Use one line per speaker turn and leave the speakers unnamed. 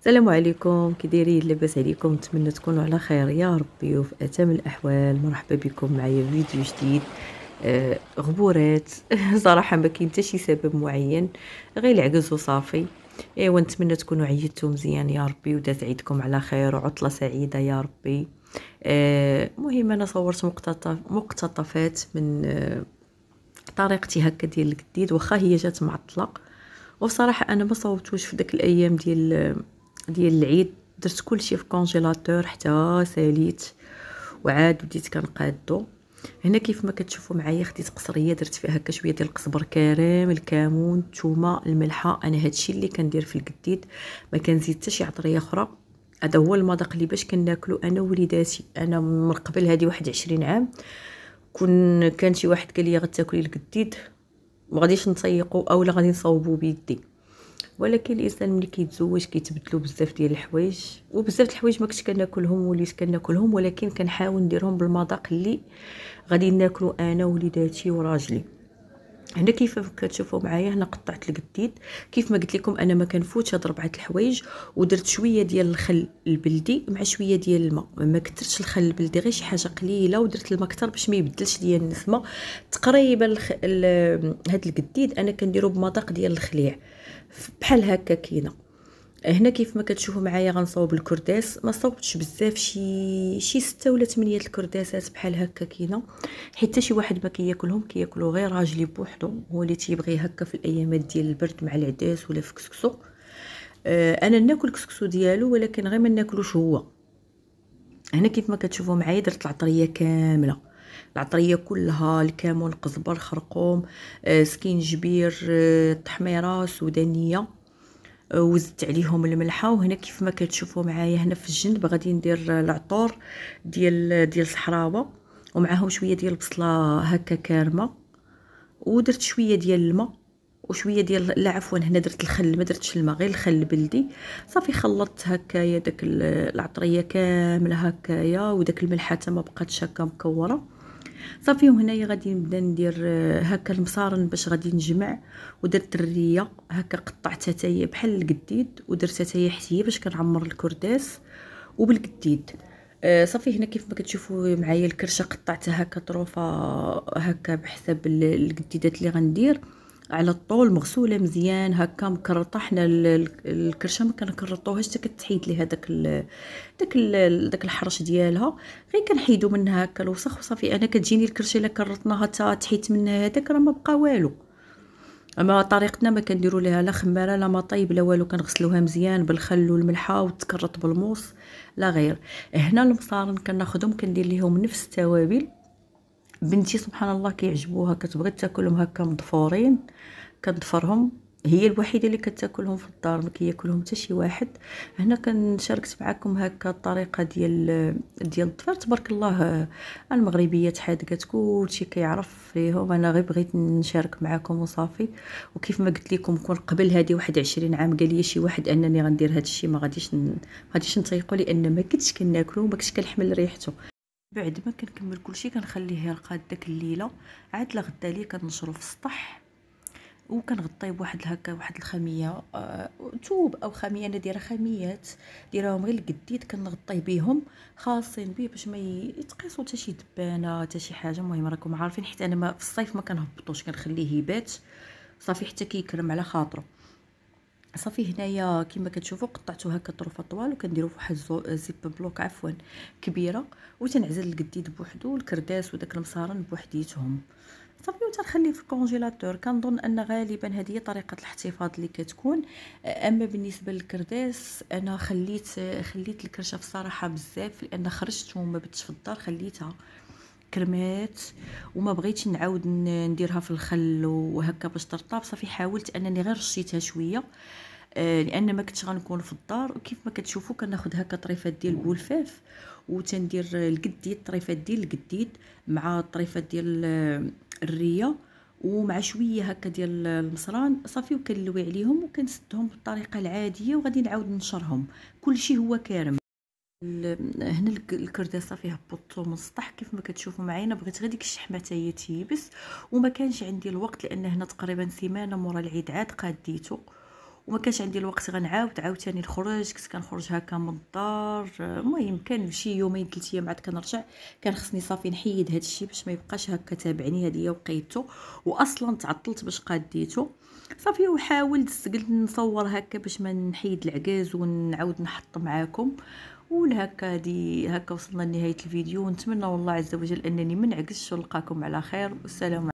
السلام عليكم، كي دايرين؟ لاباس عليكم؟ نتمنى تكونوا على خير يا ربي وفي اتم الاحوال. مرحبا بكم معايا فيديو جديد. غبورات. صراحه ما كاين حتى شي سبب معين، غير العجز وصافي. ايوا نتمنى تكونوا عيدتوا مزيان يا ربي وداز عيدكم على خير وعطله سعيده يا ربي. مهم انا صورت مقتطفات من طريقتي هكا ديال الجديد، واخا هي جات معطله. وبصراحه انا ما صوبتوش في داك الايام ديال العيد. درت كلشي في كونجيلاتور حتى ساليت، وعاد بديت كنقادو. هنا كيف ما كتشوفوا معايا خديت قصريه، درت فيها هكا شويه ديال القزبر كريم، الكمون، الثومه، الملحه. انا هادشي اللي كندير في الجديد، ما كنزيد حتى شي عطريه اخرى. هذا هو المذاق اللي باش كناكلو انا ووليداتي. انا من قبل هذه 21 عام كان شي واحد قال لي غتاكلي الجديد ما غاديش نطيقو اولا غادي نصاوبو بيدي. ولكن الانسان ملي كيتزوج كيتبدلوا بزاف ديال الحوايج، وبزاف د الحوايج ما كنتش كناكلهم وليت كناكلهم، ولكن كنحاول نديرهم بالمذاق اللي غادي ناكلو انا ووليداتي وراجلي. هنا كيف كتشوفوا معايا، هنا قطعت القديد. كيف ما قلت لكم انا ما كنفوتش هاد 4 الحوايج. ودرت شويه ديال الخل البلدي مع شويه ديال الماء، ما كثرتش الخل البلدي، غير شي حاجه قليله، ودرت الماء كثر باش ما يبدلش ليا النسمه. تقريبا هاد القديد انا كنديرو بمذاق ديال الخليع بحال هكا كاينه. هنا كيف ما كتشوفوا معايا غنصاوب الكرداس. ما صوبتش بزاف، شي 6 ولا 8 الكرداسات بحال هكا كاينه، حتى شي واحد ما كياكلهم، كياكلوا غير راجلي بوحدو، هو اللي تيبغي هكا في الايامات ديال البرد مع العداس ولا في كسكسو. انا ناكل كسكسو ديالو، ولكن غير ما ناكلوش هو. هنا كيف ما كتشوفوا معايا درت العطريه كامله، العطريه كلها، الكمون، القزبر، خرقوم، سكينجبير، تحميره سودانيه. وزدت عليهم الملحه. وهنا كيف ما كتشوفوا معايا هنا في الجنب غادي ندير العطور ديال الصحراوه، ومعاهم شويه ديال البصله هكا كارمه. ودرت شويه ديال الماء وشويه ديال، لا عفوا، هنا درت الخل، ما درتش الماء، غير الخل البلدي. صافي خلطت هكايا داك العطريه كامله هكايا، وداك الملحه حتى ما بقاتش هكا مكوره. صافي. وهنايا غادي نبدا ندير هكا المصارن باش غادي نجمع. ودرت الريه هكا قطعتها تاهي بحال القديد، ودرتها تاهي حتى باش كنعمر الكرداس وبالقديد. صافي. هنا كيف ما كتشوفوا معايا الكرشه قطعتها هكا طروفه هكا بحسب القديدات اللي غندير على الطول، مغسوله مزيان هكا مكرطه. حنا الكرشه ما كنكرطوهاش حتى كتحيد ليها داك الحرش ديالها، غير كنحيدو منها هكا الوسخ وصافي. انا كتجيني الكرشه الا كرطناها حتى تحيت منها هذاك راه ما بقى والو. اما طريقتنا ما كنديروا ليها لا خماره لا ما طيب لا والو، كنغسلوها مزيان بالخل والملحه وتكرط بالموس لا غير. هنا المصارن كناخذهم كندير ليهم نفس التوابل. بنتي سبحان الله كيعجبوها، كتبغي تاكلهم هكا مضفورين، كنضفرهم. هي الوحيده اللي كتاكلهم في الدار، ما كياكلهم حتى شي واحد. هنا كنشاركت معكم هكا الطريقه ديال الضفير. تبارك الله، المغربيات حادقات كلشي كيعرف فيهم، انا غير بغيت نشارك معكم وصافي. وكيف ما قلت لكم كون قبل هذه 21 عام قال لي شي واحد انني غندير هذا الشيء، ما غاديش نطيقوا، لان ما كنتش كناكلو، ما كنتش كنحمل ريحته. بعد ما كنكمل كلشي كنخليه يرقد داك الليله، عاد لغدا ليه كنشرو في السطح. وكنغطيه بواحد هكا واحد الخميه، توب او خميه، انا دايره خميات دايرهم غير القديد، كنغطيه بهم خاصين به باش ما يتقيسوا حتى شي دبانه حتى شي حاجه. المهم راكم عارفين، حيت انا ما في الصيف ما كنهبطوش، كنخليه يبات صافي حتى كيكرم على خاطره. صافي. هنايا كما كتشوفوا قطعتو هكا طروفه طوال، وكنديرو فواحد زيب بلوك عفوا كبيره، وتنعزل القديد بوحدو والكرداس وداك المصارن بوحديتهم. صافي. وتنخليه في الكونجيلاتور. كنظن ان غالبا هذه هي طريقه الاحتفاظ اللي كتكون. اما بالنسبه للكرداس انا خليت الكرشه بصراحه بزاف، لان خرجت وما بتش في الدار، خليتها كرمات وما بغيتش نعاود نديرها في الخل وهكا باش ترطاب. صافي حاولت انني غير رشيتها شويه، لان ما كنتش غنكون في الدار. وكيف ما كتشوفوا كناخذ هكا طريفات ديال البولفاف، وتندير القديد، طريفات ديال القديد مع طريفات ديال الريه، ومع شويه هكا ديال المصران. صافي. وكنلوي عليهم وكنسدهم بالطريقه العاديه، وغادي نعاود نشرهم. كلشي هو كارم. هنا الكرداسه فيه هبطته من السطح كيف ما كتشوفوا معايا. بغيت غير ديك الشحمه حتى هي تيبس، وما كانش عندي الوقت، لان هنا تقريبا سيمانه مورا العيد عاد قاديته. وما كانش عندي الوقت غنعاود عاوتاني نخرج، كنت كنخرج هكا من الدار. المهم كان شي يومين 3 ايام عاد كنرجع. كان خصني صافي نحيد هذا الشيء باش ما يبقاش هكا تابعني. هذه هي وقيته، واصلا تعطلت باش قاديته صافي. وحاولت قلت نصور هكا باش ما نحيد العكاز ونعاود نحط معاكم. ولهكا هكا وصلنا لنهايه الفيديو. ونتمنى والله عز وجل انني ما نعكسش ونلقاكم على خير. والسلام